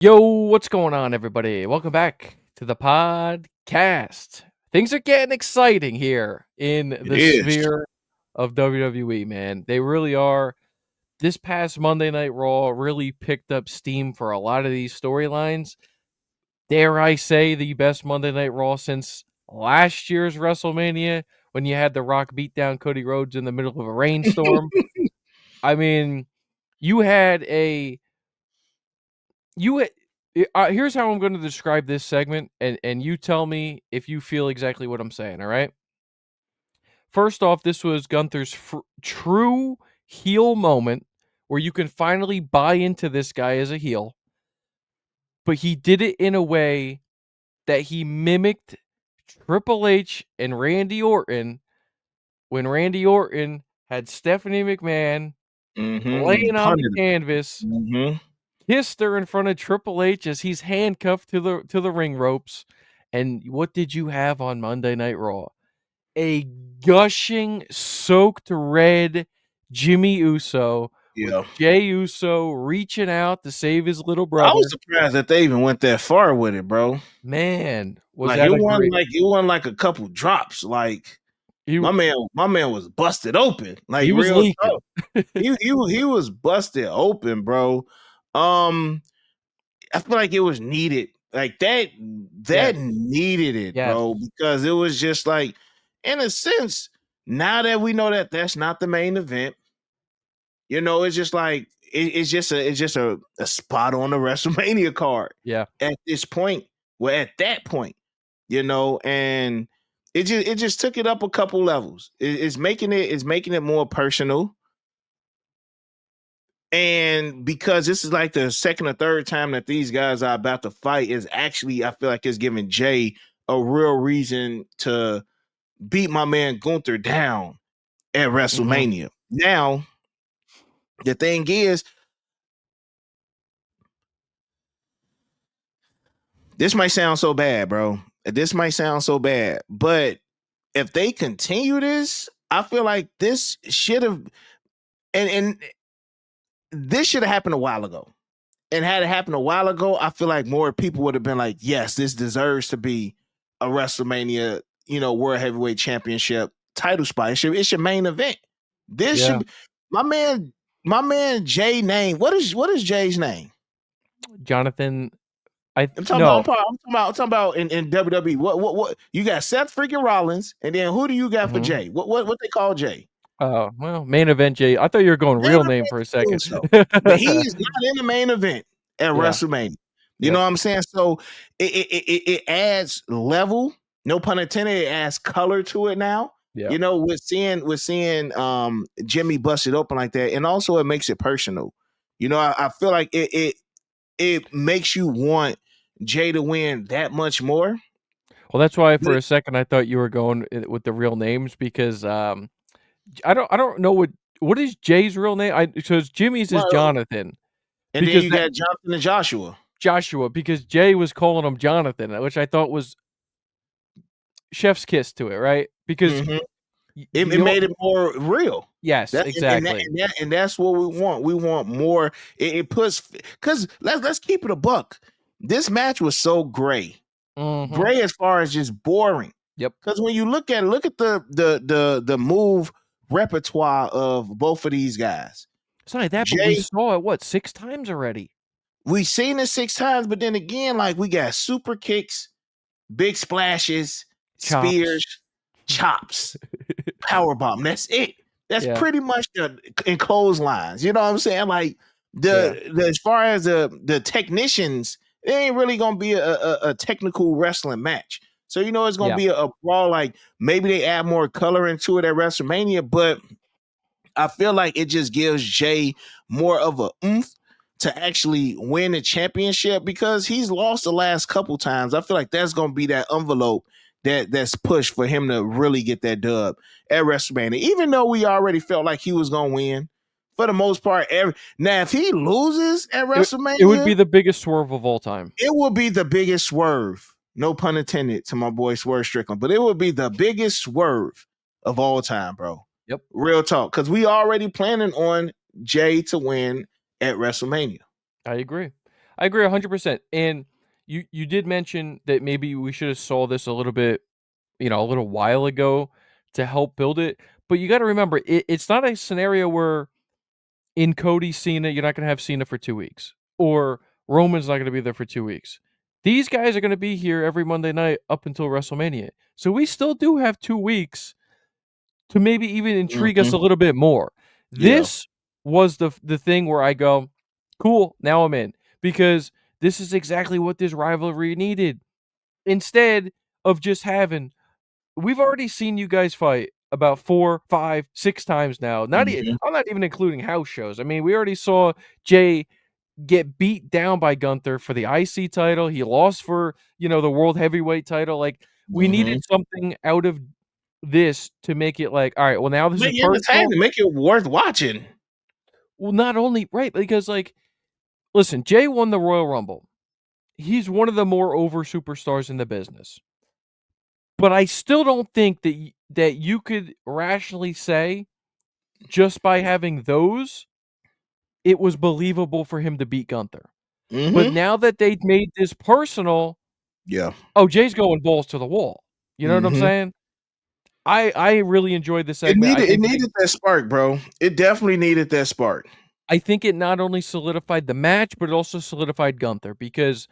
Yo, what's going on, everybody? Welcome back to the podcast. Things are getting exciting here in It the is. sphere of WWE, man. They really are. This past Monday Night Raw really picked up steam for a lot of these storylines. Dare I say, the best Monday Night Raw since last year's WrestleMania when you had The Rock beat down Cody Rhodes in the middle of a rainstorm. I mean, you had a you here's how I'm going to describe this segment, and you tell me if you feel exactly what I'm saying. All right. First off, this was Gunther's true heel moment where you can finally buy into this guy as a heel, but he did it in a way that he mimicked Triple H and Randy Orton when Randy Orton had Stephanie McMahon laying on the Punted. canvas, Mm-hmm. kissed her in front of Triple H as he's handcuffed to the ring ropes. And what did you have on Monday Night Raw? A gushing, soaked red Jimmy Uso with Yeah. Jey Uso reaching out to save his little I was brother. surprised that they even went that far with it, bro. Man, was Like that it a wasn't great like it wasn't like a couple drops. Like he my man was busted open. Like he was real leaking. talk. He was busted open, bro. Um, I feel like it was needed. Like that Yes. needed it, Yes. bro, because it was just like, in a sense, now that we know that that's not the main event. It's just like it's just a spot on the WrestleMania card Yeah. at this point. Well, at that point, and it just took it up a couple levels. It's making it more personal, and because this is like the second or third time that these guys are about to fight, is actually I feel like it's giving Jay a real reason to beat my man Gunther down at Mhm. WrestleMania. Now, the thing is, this might sound so bad, bro. This might sound so bad, but if they continue this, I feel like this should have and this should have happened a while ago. And had it happened a while ago, I feel like more people would have been like, yes, this deserves to be a WrestleMania, World Heavyweight Championship title spot. It's your main event. This should Yeah. be my man, my man Jay name. What is Jay's name? Jonathan, I'm talking about. no. I'm talking about in WWE. What? You got Seth freaking Rollins, and then who do you got for Mhm. Jay? What they call Jay? Well, main event Jay. I thought you were going Main real event name for a second. Uso, but he's not in the main event at Yeah. WrestleMania. You know Yep. what I'm saying? So it adds level. No pun intended. It adds color to it now. Yeah. With seeing Jimmy busted open like that, and also it makes it personal. I feel like it makes you want Jay to win that much more. Well, that's why But for a second I thought you were going with the real names because I don't know what is Jay's real name. I because Jimmy's is well, Jonathan and then because you that got Jonathan and Joshua. Joshua because Jay was calling him Jonathan, which I thought was chef's kiss to it, right? Because Hmm It he made it more real. yes, That and that exactly. and that and that's what we want. We want more. It puts because let's keep it a buck. This match was so Mhm. gray as far as just boring. Yep. Because when you look at the move repertoire of both of these guys. It's not like that, but we Jay, saw it what 6 times already. we've seen it 6 times, but then again, like we got super kicks, big splashes, Chops. spears, chops, power bomb. That's it. That's Yeah. pretty much the in clotheslines. You know what I'm saying? Like Yeah. the as far as the technicians, it ain't really gonna be a technical wrestling match. So it's gonna Yeah. be a brawl. Like maybe they add more color into it at WrestleMania, but I feel like it just gives Jay more of a oomph to actually win the championship because he's lost the last couple times. I feel like that's gonna be that envelope that's pushed for him to really get that dub at WrestleMania. Even though we already felt like he was gonna win for the most part. Now, if he loses at It would WrestleMania, be the biggest swerve of all time. it will be the biggest swerve. No pun intended to my boy Swerve Strickland, but it would be the biggest swerve of all time, bro. Yep. Real talk, because we already planning on Jay to win at WrestleMania. I agree. I agree 100%. And you did mention that maybe we should have saw this a little bit, a little while ago to help build it. But you got to remember, it's not a scenario where in Cody Cena, you're not going to have Cena for 2 weeks, or Roman's not going to be there for 2 weeks. These guys are going to be here every Monday night up until WrestleMania. So we still do have 2 weeks to maybe even intrigue us Hmm. a little bit more. Yeah. This was the thing where I go, cool, now I'm in, because this is exactly what this rivalry needed. Instead of just having, we've already seen you guys fight about 4, 5, 6 times now. Hmm. I'm not even including house shows. I mean, we already saw Jay get beat down by Gunther for the IC title. He lost for, the world heavyweight title. Like, we needed Hmm. something out of this to make it like, all right, well, now this is Make it personal. entertaining, make it worth watching. Well, not only, right, because, like, listen, Jay won the Royal Rumble. He's one of the more over superstars in the business. But I still don't think that you could rationally say, just by having those, it was believable for him to beat Gunther. But Hmm. now that they made this personal, Yeah. oh, Jay's going balls to the wall. You know what I'm Hmm. saying? I really enjoyed the segment. It needed that spark, bro. It definitely needed that spark. I think it not only solidified the match, but it also solidified Gunther, because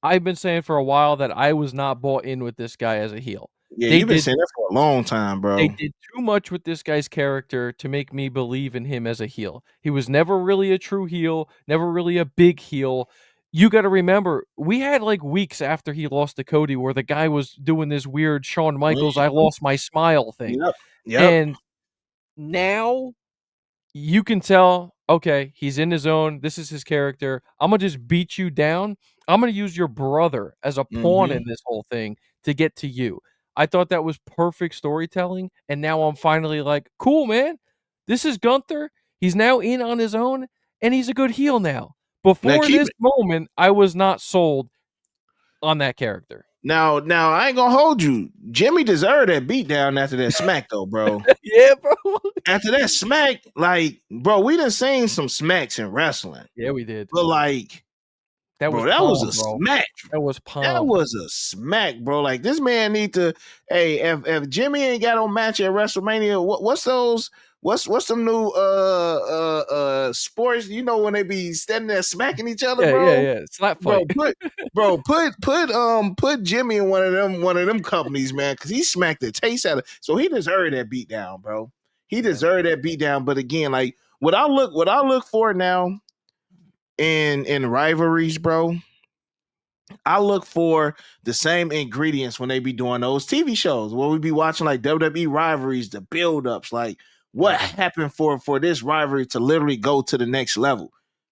I've been saying for a while that I was not bought in with this guy as a heel. Yeah, They you've been did saying that for a long time, they bro. did too much with this guy's character to make me believe in him as a heel. He was never really a true heel, never really a big heel. You got to remember, we had like weeks after he lost to Cody where the guy was doing this weird Shawn Michaels "I Mhm. lost my smile" thing. Yep. Yep. And now you can tell, okay, he's in his zone. This is his character. I'm gonna just beat you down. I'm gonna use your brother as a pawn in Mhm. this whole thing to get to you. I thought that was perfect storytelling, and now I'm finally like, cool, man. This is Gunther. He's now in on his own, and he's a good heel now. Now Before keep this it. moment, I was not sold on that character. Now I ain't gonna hold you. Jimmy deserved that beatdown after that smack though, bro. Yeah, bro. After that smack, like, bro, we done seen some smacks in wrestling. Yeah, we did. But like, That was bro, that was palm, a bro. smack. That was That palm. was a smack, bro. Like this man need to. Hey, if Jimmy ain't got no match at WrestleMania, what's those? What's some new sports? You know when they be standing there smacking each other, Yeah, yeah, bro. yeah. Slap Bro, fight. put Jimmy in one of them companies, man, because he smacked the taste out of. So he deserved that beat down, bro. He Yeah. deserved that beat down. But again, like what I look for now in rivalries, bro. I look for the same ingredients when they be doing those TV shows. When we be watching like WWE rivalries, the build-ups, like what Yep. happened for this rivalry to literally go to the next level.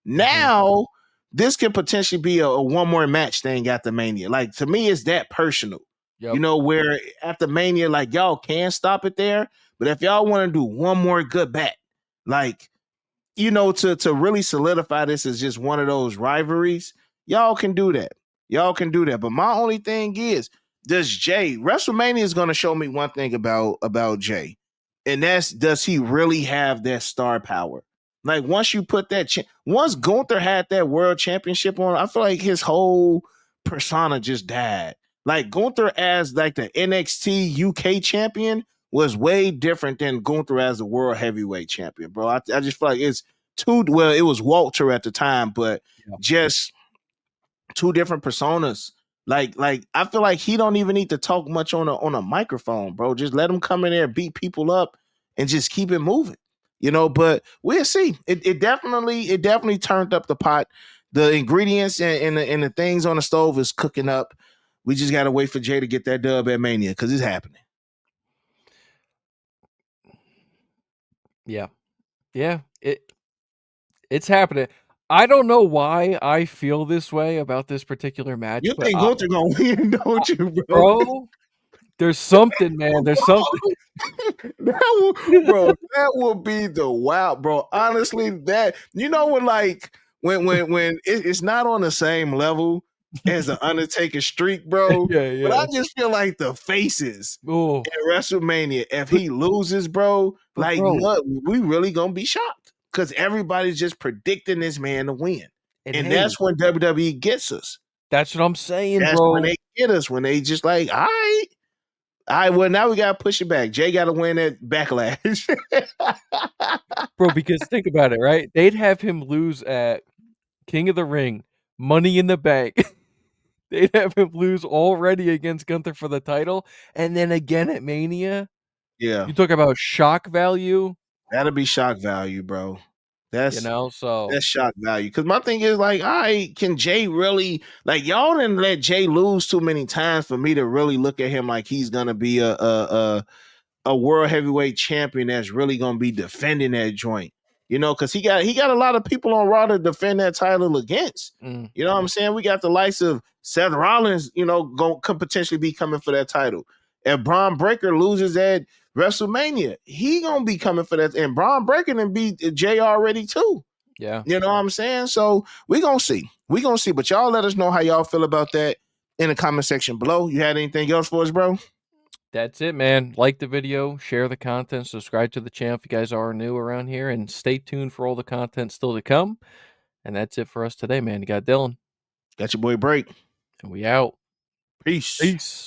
Mhm. Now, this could potentially be a one more match thing at the Mania. Like to me, it's that personal. You Yep. know, where at the Mania, like y'all can stop it there, but if y'all want to do one more good bet, like to really solidify this as just one of those rivalries, y'all can do that. Y'all can do that. But my only thing is, WrestleMania is going to show me one thing about Jay, and that's does he really have that star power? Like once you put once Gunther had that world championship on, I feel like his whole persona just died. Like Gunther as like the NXT UK champion was way different than Gunther as the world heavyweight champion, bro. I just feel like it's two. Well, it was Walter at the time, but Yep. just two different personas. Like I feel like he don't even need to talk much on a microphone, bro. Just let him come in there, beat people up, and just keep it moving. But we'll see. It definitely turned up the pot. The ingredients and the things on the stove is cooking up. We just gotta wait for Jay to get that dub at Mania because it's happening. Yeah. Yeah. It's happening. I don't know why I feel this way about this particular match, You but think Gunther gonna win, don't you, bro? bro, there's something, man. There's something. That will be the wow, bro. Honestly, that when like when it's not on the same level as the Undertaker streak, bro. Yeah, But I yeah. just feel like the faces Oh, at WrestleMania, if but he loses, bro, like bro, what we really gonna be shocked because everybody's just predicting this man to win. And And hey, that's when WWE gets us. that's what I'm saying, That's when bro. they get us. When they just like, all right, well, now we gotta push it back. Jay gotta win that backlash. Bro, because think about it, right? They'd have him lose at King of the Ring, Money in the Bank. They'd have him lose already against Gunther for the title, and then again at Mania. Yeah, You talk about shock value, that'll be shock value, bro. That's so that's shock value. Cause my thing is like, all right, can Jay really like y'all didn't let Jay lose too many times for me to really look at him like he's gonna be a world heavyweight champion that's really gonna be defending that joint. You know, because he got a lot of people on Raw to defend that title against. You know what I'm saying? We got the likes of Seth Rollins, you know, could potentially be coming for that title. If Braun Breaker loses at WrestleMania, he gonna be coming for that. And Braun Breaker and beat Jay already too. yeah. You know what I'm saying? So we gonna see. We gonna see. But y'all let us know how y'all feel about that in the comment section below. You had anything else for us, bro? That's it, man. Like the video, share the content, subscribe to the channel if you guys are new around here, and stay tuned for all the content still to come. And that's it for us today, man. You got Dylan, Got your boy Break. and we out. Peace. Peace.